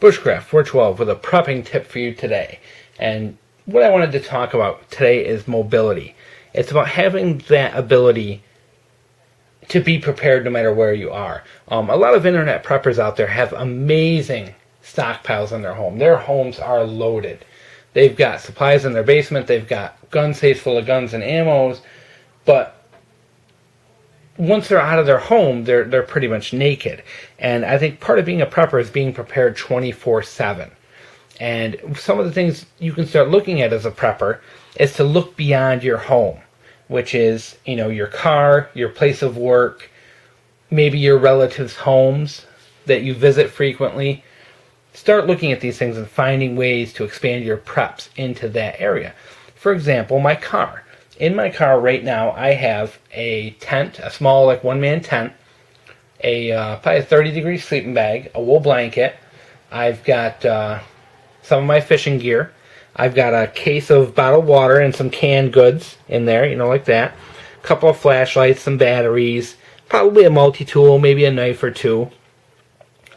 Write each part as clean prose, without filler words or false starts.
Bushcraft 412 with a prepping tip for you today. And what I wanted to talk about today is mobility. It's about having that ability to be prepared no matter where you are. A lot of internet preppers out there have amazing stockpiles in their home. Their homes are loaded. They've got supplies in their basement. They've got gun safes full of guns and ammos. But once they're out of their home, they're pretty much naked. And I think part of being a prepper is being prepared 24/7. And some of the things you can start looking at as a prepper is to look beyond your home, which is, your car, your place of work, maybe your relatives' homes that you visit frequently. Start looking at these things and finding ways to expand your preps into that area. For example, my car. In my car right now, I have a tent, a small one-man tent, probably a 30-degree sleeping bag, a wool blanket. I've got some of my fishing gear. I've got a case of bottled water and some canned goods in there, like that. A couple of flashlights, some batteries, probably a multi-tool, maybe a knife or two.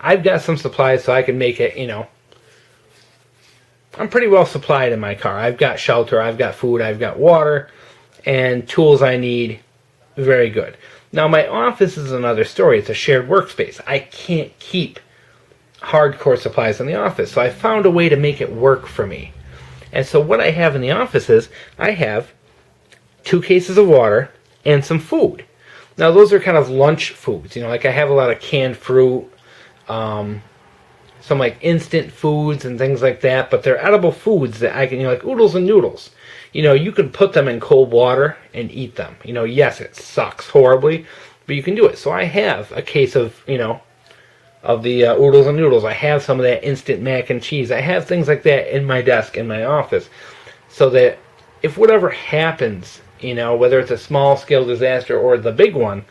I've got some supplies so I can make it, I'm pretty well supplied in my car. I've got shelter, I've got food, I've got water, and tools I need. Very good. Now my office is another story. It's a shared workspace. I can't keep hardcore supplies in the office, so I found a way to make it work for me. And so what I have in the office is I have 2 cases of water and some food. Now those are kind of lunch foods. I have a lot of canned fruit, some instant foods and things like that, but they're edible foods that I can, like oodles and noodles. You can put them in cold water and eat them. Yes, it sucks horribly, but you can do it. So I have a case of, of the oodles and noodles. I have some of that instant mac and cheese. I have things like that in my desk in my office, so that if whatever happens, whether it's a small scale disaster or the big one,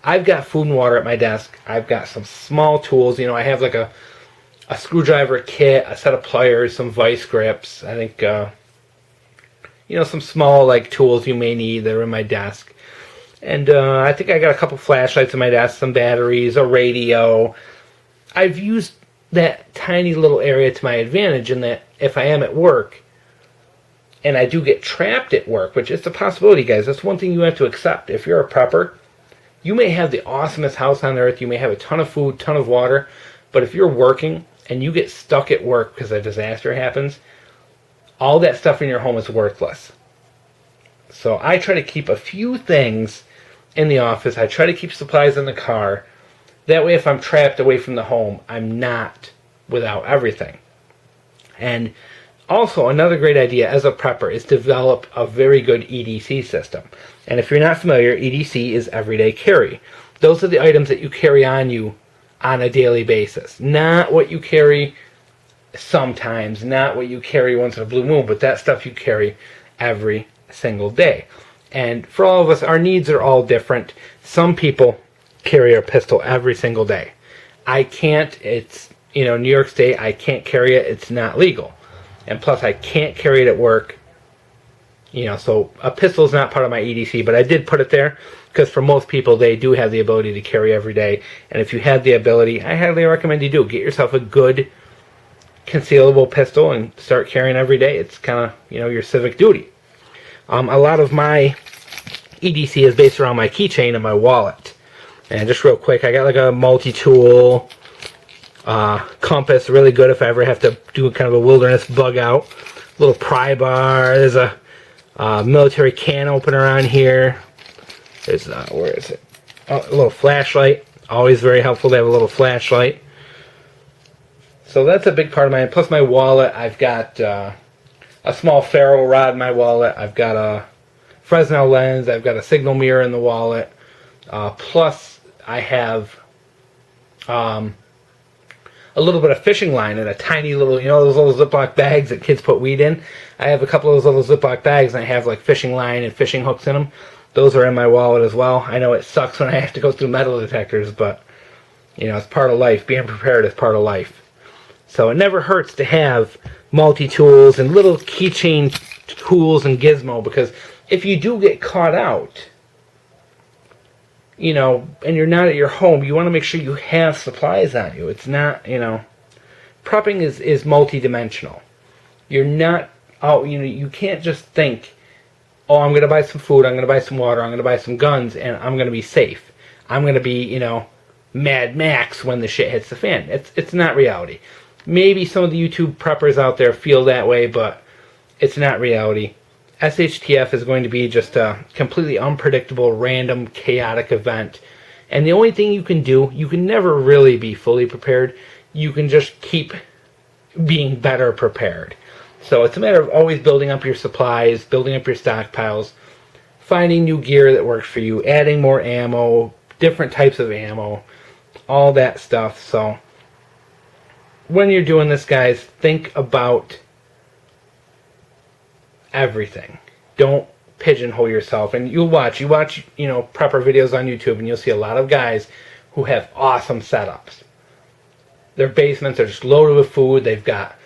I've got food and water at my desk. I've got some small tools. I have like a screwdriver kit, a set of pliers, some vice grips. I think some small tools you may need that are in my desk. And I think I got a couple flashlights in my desk, some batteries, a radio. I've used that tiny little area to my advantage in that if I am at work and I do get trapped at work, which is a possibility, guys. That's one thing you have to accept. If you're a prepper, you may have the awesomest house on earth. You may have a ton of food, ton of water. But if you're working and you get stuck at work because a disaster happens, all that stuff in your home is worthless. So I try to keep a few things in the office. I try to keep supplies in the car. That way, if I'm trapped away from the home, I'm not without everything. And also, another great idea as a prepper is develop a very good EDC system. And if you're not familiar, EDC is everyday carry. Those are the items that you carry on you on a daily basis. Not what you carry sometimes, not what you carry once in a blue moon, but that stuff you carry every single day. And for all of us, our needs are all different. Some people carry a pistol every single day. I can't. It's, New York State, I can't carry it. It's not legal. And plus, I can't carry it at work. So a pistol is not part of my EDC, but I did put it there because for most people, they do have the ability to carry every day. And if you have the ability, I highly recommend you do. Get yourself a good concealable pistol and start carrying every day. It's kind of, your civic duty. A lot of my EDC is based around my keychain and my wallet. And just real quick, I got a multi-tool compass, really good if I ever have to do kind of a wilderness bug out. Little pry bar. There's a military can opener on here. There's where is it? Oh, a little flashlight. Always very helpful to have a little flashlight. So that's a big part of mine. Plus my wallet, I've got a small ferro rod in my wallet. I've got a Fresnel lens. I've got a signal mirror in the wallet. Plus I have a little bit of fishing line in a tiny little, those little Ziploc bags that kids put weed in. I have a couple of those little Ziploc bags, and I have fishing line and fishing hooks in them. Those are in my wallet as well. I know it sucks when I have to go through metal detectors, but it's part of life. Being prepared is part of life. So it never hurts to have multi-tools and little keychain tools and gizmo, because if you do get caught out, and you're not at your home, you want to make sure you have supplies on you. It's not, prepping is multi-dimensional. You're not out, you can't just think, oh, I'm going to buy some food, I'm going to buy some water, I'm going to buy some guns, and I'm going to be safe. I'm going to be, Mad Max when the shit hits the fan. It's not reality. Maybe some of the YouTube preppers out there feel that way, but it's not reality. SHTF is going to be just a completely unpredictable, random, chaotic event. And the only thing you can do, you can never really be fully prepared. You can just keep being better prepared. So it's a matter of always building up your supplies, building up your stockpiles, finding new gear that works for you, adding more ammo, different types of ammo, all that stuff. So when you're doing this, guys, think about everything. Don't pigeonhole yourself. And you watch, prepper videos on YouTube, and you'll see a lot of guys who have awesome setups. Their basements are just loaded with food. They've got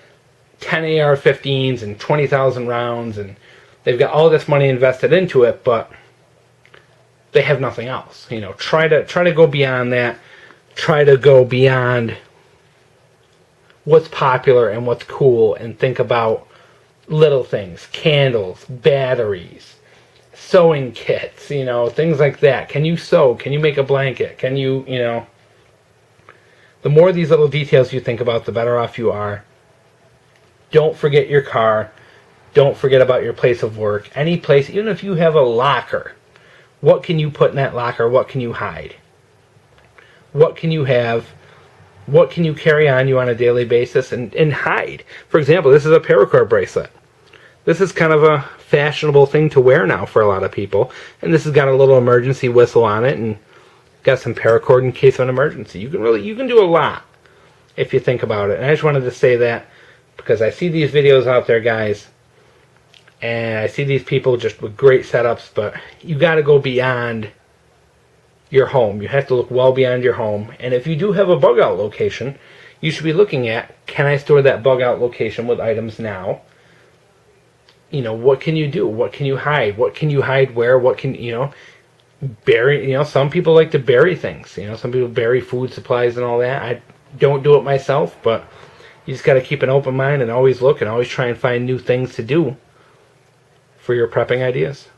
10 AR-15s and 20,000 rounds, and they've got all this money invested into it, but they have nothing else. Try to go beyond that. Try to go beyond what's popular and what's cool, and think about little things, candles, batteries, sewing kits, things like that. Can you sew? Can you make a blanket? Can you, the more of these little details you think about, the better off you are. Don't forget your car. Don't forget about your place of work. Any place, even if you have a locker, what can you put in that locker? What can you hide? What can you have? What can you carry on you on a daily basis and hide? For example, this is a paracord bracelet. This is kind of a fashionable thing to wear now for a lot of people. And this has got a little emergency whistle on it and got some paracord in case of an emergency. You can do a lot if you think about it. And I just wanted to say that because I see these videos out there, guys, and I see these people just with great setups, but you got to go beyond your home. You have to look well beyond your home. And if you do have a bug out location, you should be looking at, can I store that bug out location with items now? What can you do? What can you hide? What can you hide where? What can, bury, some people like to bury things. Some people bury food supplies and all that. I don't do it myself, but you just got to keep an open mind and always look and always try and find new things to do for your prepping ideas.